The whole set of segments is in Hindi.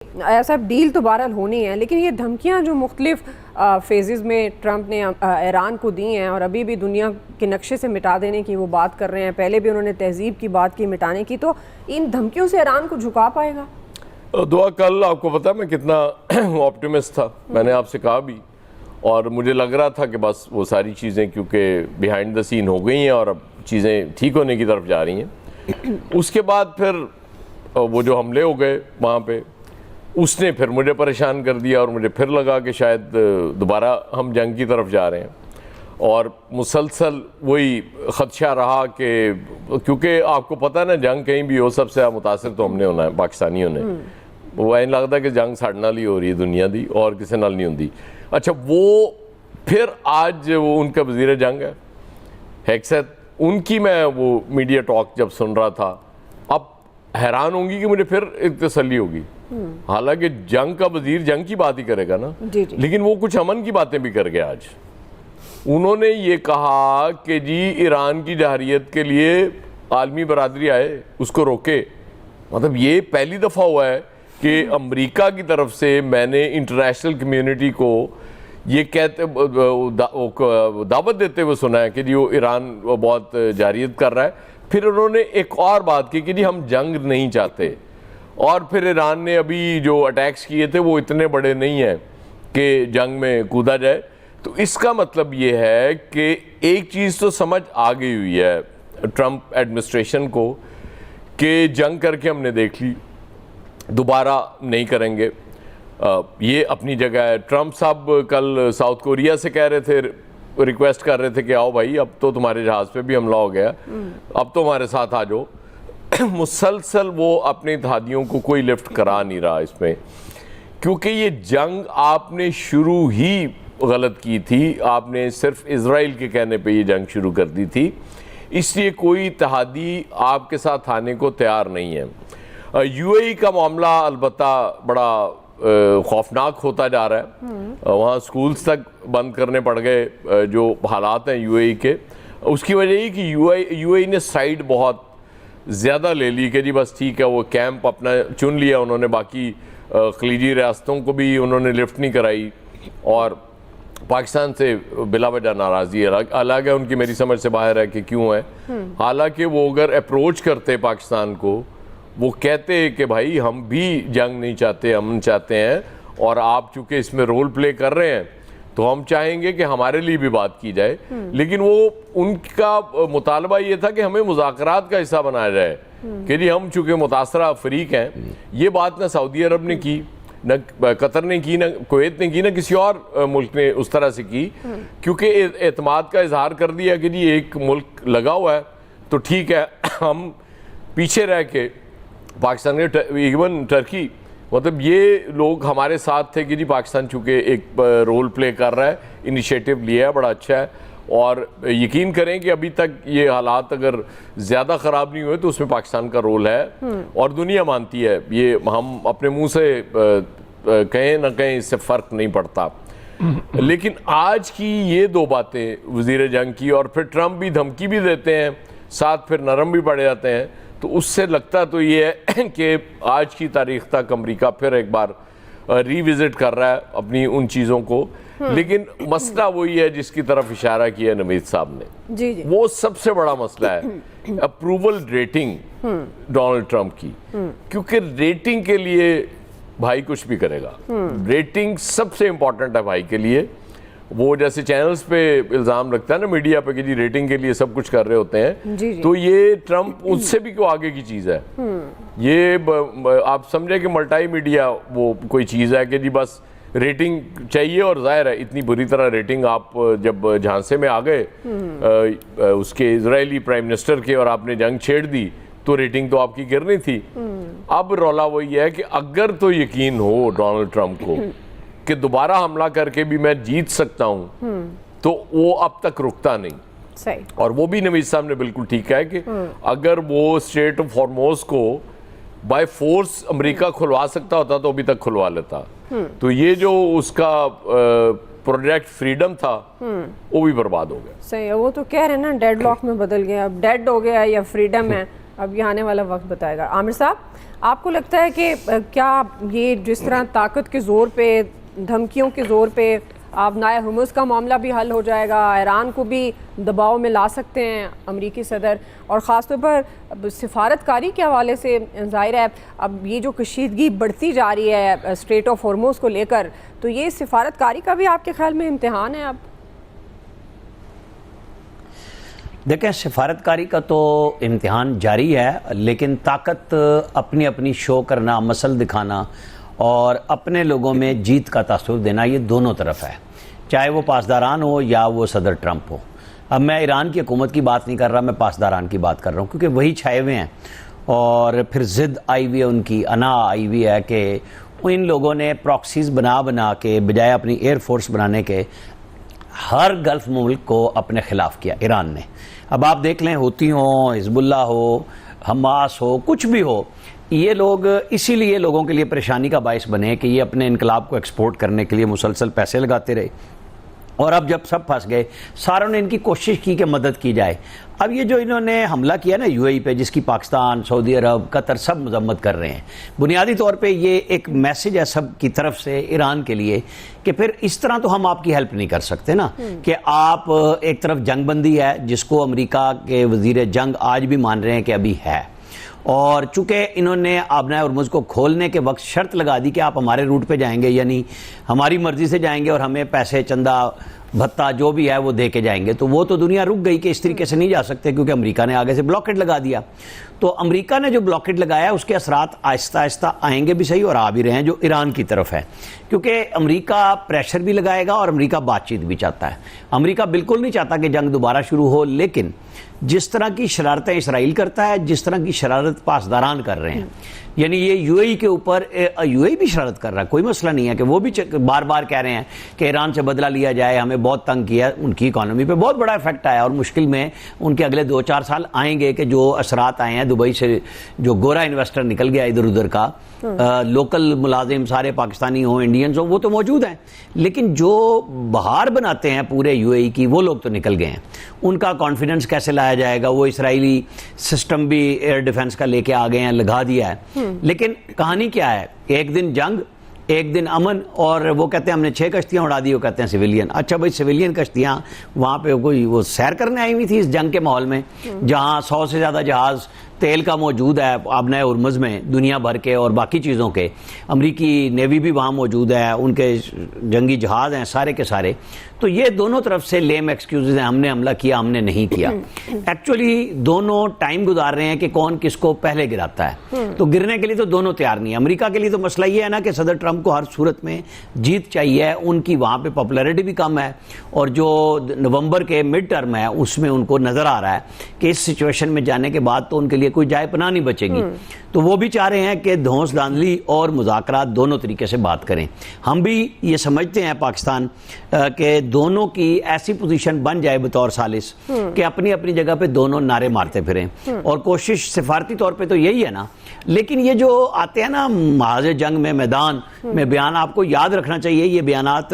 ऐसा डील तो बहरहाल होनी है, लेकिन ये धमकियां जो मुख्तलिफ फेजेस में ट्रंप ने ईरान को दी हैं और अभी भी दुनिया के नक्शे से मिटा देने की वो बात कर रहे हैं, पहले भी उन्होंने तहजीब की बात की मिटाने की, तो इन धमकियों से ईरान को झुका पाएगा? दुआ, कल आपको पता मैं कितना ऑप्टिमिस्ट था, मैंने आपसे कहा भी, और मुझे लग रहा था कि बस वो सारी चीज़ें क्योंकि बिहाइंड द सीन हो गई हैं और अब चीज़ें ठीक होने की तरफ जा रही हैं। उसके बाद फिर वो जो हमले हो गए वहाँ पे, उसने फिर मुझे परेशान कर दिया और मुझे फिर लगा कि शायद दोबारा हम जंग की तरफ जा रहे हैं। और मुसलसल वही ख़दशा रहा कि क्योंकि आपको पता है ना, जंग कहीं भी हो सबसे ज़्यादा मुतासर तो हमने होना है, पाकिस्तानियों ने। वो ऐसा लगता है कि जंग साढ़े नाल ही हो रही है दुनिया दी और किसी नाल नहीं होती। अच्छा, वो फिर आज वो उनका वज़ीर जंग है हेक्सेथ, उनकी मैं वो मीडिया टॉक जब सुन रहा था, अब हैरान होंगी कि मुझे फिर एक तसल्ली होगी। हालांकि जंग का वजीर जंग की बात ही करेगा ना, लेकिन वो कुछ अमन की बातें भी कर गया आज। उन्होंने ये कहा कि जी ईरान की जहरियत के लिए आलमी बरादरी आए, उसको रोके। मतलब ये पहली दफ़ा हुआ है कि अमेरिका की तरफ से मैंने इंटरनेशनल कम्युनिटी को ये कहते दावत देते हुए सुना है कि जी वो ईरान बहुत जारियत कर रहा है। फिर उन्होंने एक और बात की कि जी हम जंग नहीं चाहते, और फिर ईरान ने अभी जो अटैक्स किए थे वो इतने बड़े नहीं हैं कि जंग में कूदा जाए। तो इसका मतलब ये है कि एक चीज़ तो समझ आ गई हुई है ट्रंप एडमिनिस्ट्रेशन को कि जंग करके हमने देख ली, दोबारा नहीं करेंगे। ये अपनी जगह है। ट्रंप साहब कल साउथ कोरिया से कह रहे थे, रिक्वेस्ट कर रहे थे कि आओ भाई, अब तो तुम्हारे जहाज़ पे भी हमला हो गया, अब तो हमारे साथ आ जाओ। मुसलसल वो अपने इत्तेहादियों को कोई लिफ्ट करा नहीं रहा इसमें, क्योंकि ये जंग आपने शुरू ही गलत की थी। आपने सिर्फ इजराइल के कहने पे ये जंग शुरू कर दी थी, इसलिए कोई इत्तेहादी आपके साथ आने को तैयार नहीं है। यूएई का मामला अलबत्ता बड़ा खौफनाक होता जा रहा है। वहाँ स्कूल्स तक बंद करने पड़ गए जो हालात हैं यूएई के। उसकी वजह ये कि यूएई ने साइड बहुत ज़्यादा ले ली कि जी बस ठीक है, वो कैंप अपना चुन लिया उन्होंने, बाकी खलीजी रियासतों को भी उन्होंने लिफ्ट नहीं कराई, और पाकिस्तान से बिला वजह नाराज़गी अलग है उनकी, मेरी समझ से बाहर है कि क्यों है। हालांकि वो अगर अप्रोच करते पाकिस्तान को, वो कहते कि भाई हम भी जंग नहीं चाहते, अमन चाहते हैं, और आप चूँकि इसमें रोल प्ले कर रहे हैं तो हम चाहेंगे कि हमारे लिए भी बात की जाए। लेकिन वो उनका मुतालबा ये था कि हमें मुज़ाकरात का हिस्सा बनाया जाए कि जी हम चूँकि मुतासरा फरीक हैं। ये बात ना सऊदी अरब ने की, न कतर ने की, न कुवैत ने की, न किसी और मुल्क ने उस तरह से की, क्योंकि एतमाद का इजहार कर दिया कि जी एक मुल्क लगा हुआ है तो ठीक है, हम पीछे रह के पाकिस्तान के, इवन टर्की, मतलब ये लोग हमारे साथ थे कि जी पाकिस्तान चूँकि एक रोल प्ले कर रहा है, इनिशिएटिव लिया है, बड़ा अच्छा है। और यकीन करें कि अभी तक ये हालात अगर ज़्यादा ख़राब नहीं हुए तो उसमें पाकिस्तान का रोल है, और दुनिया मानती है। ये हम अपने मुंह से कहें ना कहें, इससे फ़र्क नहीं पड़ता। लेकिन आज की ये दो बातें वज़ीर जंग की, और फिर ट्रंप भी धमकी भी देते हैं, साथ फिर नरम भी पड़ जाते हैं, तो उससे लगता तो ये है कि आज की तारीख तक अमेरिका फिर एक बार रिविज़िट कर रहा है अपनी उन चीज़ों को। लेकिन मसला वही है जिसकी तरफ इशारा किया नवीद साहब ने, जी। वो सबसे बड़ा मसला है अप्रूवल रेटिंग डोनाल्ड ट्रंप की, क्योंकि रेटिंग के लिए भाई कुछ भी करेगा। रेटिंग सबसे इंपॉर्टेंट है भाई के लिए। वो जैसे चैनल्स पे इल्ज़ाम रखता है ना मीडिया पे कि जी रेटिंग के लिए सब कुछ कर रहे होते हैं, जी। तो ये ट्रंप उससे भी क्यों आगे की चीज़ है। ये आप समझे कि मल्टी मीडिया वो कोई चीज़ है कि जी बस रेटिंग चाहिए, और जाहिर है इतनी बुरी तरह रेटिंग आप जब झांसे में आ गए उसके इजरायली प्राइम मिनिस्टर के, और आपने जंग छेड़ दी, तो रेटिंग तो आपकी गिरनी थी। अब रौला वही है कि अगर तो यकीन हो डोनाल्ड ट्रंप को कि दोबारा हमला करके भी मैं जीत सकता हूं, तो वो अब तक रुकता नहीं। सही। और वो भी नवीद साहब ने बिल्कुल ठीक है कि अगर वो स्ट्रेट ऑफ हॉर्मोज को बाय फोर्स अमेरिका खुलवा सकता होता तो अभी तक खुलवा लेता। तो ये जो उसका प्रोजेक्ट फ्रीडम था वो भी बर्बाद हो गया। सही है, वो तो कह रहे हैं ना डेडलॉक में बदल गया, अब डेड हो गया या फ्रीडम है। अब ये आने वाला वक्त बताएगा। आमिर साहब, आपको लगता है कि क्या ये जिस तरह ताकत के ज़ोर पे, धमकियों के ज़ोर पे आबनाए हुर्मुज़ का मामला भी हल हो जाएगा, ईरान को भी दबाव में ला सकते हैं अमरीकी सदर, और ख़ास तौर पर सिफारतकारी के हवाले से ज़ाहिर है अब ये जो कशीदगी बढ़ती जा रही है स्ट्रेट ऑफ हॉर्मुज़ को लेकर, तो ये सिफारतकारी का भी आपके ख्याल में इम्तिहान है? अब देखें, सिफारतकारी का तो इम्तिहान जारी है, लेकिन ताकत अपनी अपनी शो करना, मसल दिखाना और अपने लोगों में जीत का तासुर देना, ये दोनों तरफ है, चाहे वो पासदारान हो या वो सदर ट्रंप हो। अब मैं ईरान की हुकूमत की बात नहीं कर रहा, मैं पासदारान की बात कर रहा हूँ, क्योंकि वही छाए हुए हैं और फिर ज़िद आई हुई है उनकी, अना आई हुई है कि इन लोगों ने प्रॉक्सीज बना बना के बजाय अपनी एयरफोर्स बनाने के हर गल्फ मुल्क को अपने खिलाफ किया ईरान ने। अब आप देख लें, हुती हो, हिजबुल्लाह हो, हमास हो, कुछ भी हो, ये लोग इसीलिए लोगों के लिए परेशानी का बायस बने कि ये अपने इनकलाब को एक्सपोर्ट करने के लिए मुसलसल पैसे लगाते रहे, और अब जब सब फंस गए, सारों ने इनकी कोशिश की कि मदद की जाए। अब ये जो इन्होंने हमला किया ना यूएई पे, जिसकी पाकिस्तान, सऊदी अरब, कतर सब मजम्मत कर रहे हैं, बुनियादी तौर पे ये एक मैसेज है सब की तरफ से ईरान के लिए कि फिर इस तरह तो हम आपकी हेल्प नहीं कर सकते ना, कि आप एक तरफ जंगबंदी है जिसको अमेरिका के वजीर जंग आज भी मान रहे हैं कि अभी है, और चूंकि इन्होंने आबनाए हुर्मुज़ को खोलने के वक्त शर्त लगा दी कि आप हमारे रूट पे जाएंगे, यानी हमारी मर्जी से जाएंगे और हमें पैसे, चंदा, भत्ता जो भी है वो दे के जाएंगे, तो वो तो दुनिया रुक गई कि इस तरीके से नहीं जा सकते, क्योंकि अमेरिका ने आगे से ब्लॉकेट लगा दिया। तो अमेरिका ने जो ब्लॉकेट लगाया उसके असरात आहिस्ता आहिस्ता आएंगे भी सही, और आ भी रहे हैं, जो ईरान की तरफ है, क्योंकि अमेरिका प्रेशर भी लगाएगा और अमेरिका बातचीत भी चाहता है। अमेरिका बिल्कुल नहीं चाहता कि जंग दोबारा शुरू हो, लेकिन जिस तरह की शरारतें इसराइल करता है, जिस तरह की शरारत पासदारान कर रहे हैं, यानी ये यूएई के ऊपर, यूएई भी शरारत कर रहा है, कोई मसला नहीं है कि वो भी बार बार कह रहे हैं कि ईरान से बदला लिया जाए, हमें बहुत तंग किया, उनकी इकॉनमी पे बहुत बड़ा इफेक्ट आया और मुश्किल में उनके अगले 2-4 साल आएंगे कि जो असरात आए हैं, दुबई से जो गोरा इन्वेस्टर निकल गया इधर उधर का, लोकल मुलाजिम सारे पाकिस्तानी हो, इंडियंस हो, वो तो मौजूद हैं, लेकिन जो बहार बनाते हैं पूरे यूएई की, वो लोग तो निकल गए हैं। उनका कॉन्फिडेंस कैसे लाया जाएगा, वो इसराइली सिस्टम भी एयर डिफेंस का लेके आ गए हैं, लगा दिया है। लेकिन कहानी क्या है, एक दिन जंग, एक दिन अमन, और वो कहते हैं हमने 6 कश्तियां उड़ा दी, वो कहते हैं सिविलियन। अच्छा भाई, सिविलियन कश्तियां वहां पे कोई वो सैर करने आई हुई थी इस जंग के माहौल में, जहां 100 से ज्यादा जहाज तेल का मौजूद है आबनाए हुर्मुज़ में, दुनिया भर के और बाकी चीज़ों के, अमरीकी नेवी भी वहाँ मौजूद है, उनके जंगी जहाज़ हैं सारे के सारे। तो ये दोनों तरफ से लेम एक्सक्यूजेज हैं, हमने हमला किया, हमने नहीं किया। एक्चुअली दोनों टाइम गुजार रहे हैं कि कौन किसको पहले गिराता है, तो गिरने के लिए तो दोनों तैयार नहीं है। अमेरिका के लिए तो मसला ये है ना कि सदर ट्रंप को हर सूरत में जीत चाहिए, उनकी वहाँ पे पॉपुलैरिटी भी कम है, और जो नवंबर के मिड टर्म है उसमें उनको नज़र आ रहा है कि इस सिचुएशन में जाने के बाद तो उनके लिए कोई जाए पनाह नहीं बचेगी। तो वो भी चाह रहे हैं कि धौंस धांधली और मुज़ाकरात दोनों तरीके से बात करें। हम भी ये समझते हैं पाकिस्तान के दोनों की ऐसी पोजीशन बन जाए बतौर सालिस कि अपनी अपनी जगह पे दोनों नारे मारते फिरें, और कोशिश सिफारती तौर पे तो यही है ना। लेकिन ये जो आते हैं ना महाज जंग में, मैदान में बयान, आपको याद रखना चाहिए ये बयानात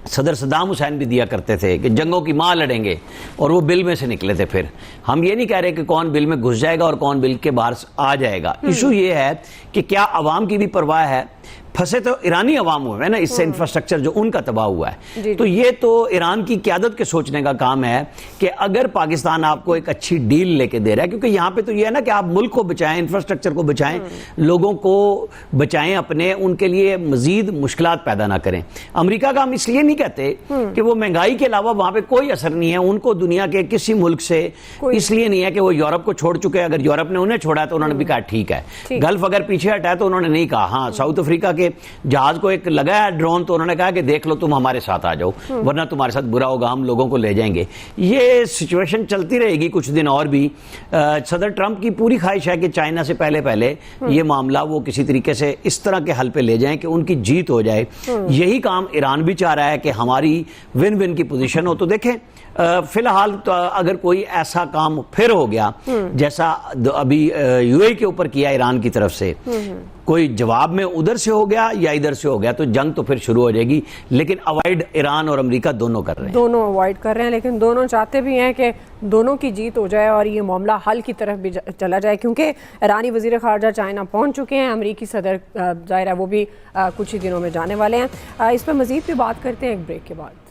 सदर सद्दाम हुसैन भी दिया करते थे कि जंगों की माँ लड़ेंगे, और वो बिल में से निकले थे। फिर हम ये नहीं कह रहे कि कौन बिल में घुस जाएगा और कौन बिल के बाहर आ जाएगा। इशू ये है कि क्या अवाम की भी परवाह है, फंसे तो ईरानी अवाम हुए ना, इससे इंफ्रास्ट्रक्चर जो उनका तबाह हुआ है। तो ये तो ईरान की क़यादत के सोचने का काम है कि अगर पाकिस्तान आपको एक अच्छी डील लेके दे रहा है, क्योंकि यहाँ पे तो ये है ना कि आप मुल्क को बचाएं, इंफ्रास्ट्रक्चर को बचाएं, लोगों को बचाएं अपने, उनके लिए मजीद मुश्किलात पैदा ना करें। अमेरिका का हम इसलिए नहीं कहते कि वो महंगाई के अलावा वहाँ पे कोई असर नहीं है उनको दुनिया के किसी मुल्क से, इसलिए नहीं है कि वो यूरोप को छोड़ चुके हैं। अगर यूरोप ने उन्हें छोड़ा तो उन्होंने भी कहा ठीक है, गल्फ अगर पीछे हटा तो उन्होंने नहीं कहा। हाँ, साउथ अफ्रीका के जहाज को एक लगा है ड्रोन, तो उन्होंने कहा कि देख लो तुम हमारे साथ आ जाओ, वरना तुम्हारे साथ बुरा होगा, हम लोगों को ले जाएंगे। ये सिचुएशन चलती रहेगी कुछ दिन और भी। सदर ट्रंप की पूरी ख्वाहिश है कि चाइना से पहले पहले ये मामला वो किसी तरीके से इस तरह के हल पे ले जाएं कि उनकी जीत हो जाए। यही काम ईरान भी चाह रहा है कि हमारी विन विन की पोजीशन हो। तो देखें, फिलहाल तो अगर कोई ऐसा काम फिर हो गया जैसा अभी यूएई के ऊपर किया ईरान की तरफ से, कोई जवाब में उधर से हो गया या इधर से हो गया तो जंग तो फिर शुरू हो जाएगी। लेकिन अवॉइड ईरान और अमेरिका दोनों कर रहे हैं, दोनों अवॉइड कर रहे हैं, लेकिन दोनों चाहते भी हैं कि दोनों की जीत हो जाए और ये मामला हल की तरफ भी चला जाए, क्योंकि ईरानी वज़ीर ख़ारजा चाइना पहुंच चुके हैं, अमेरिकी सदर ज़ाहिर है वो भी कुछ ही दिनों में जाने वाले हैं। इस पर मज़ीद भी बात करते हैं एक ब्रेक के बाद।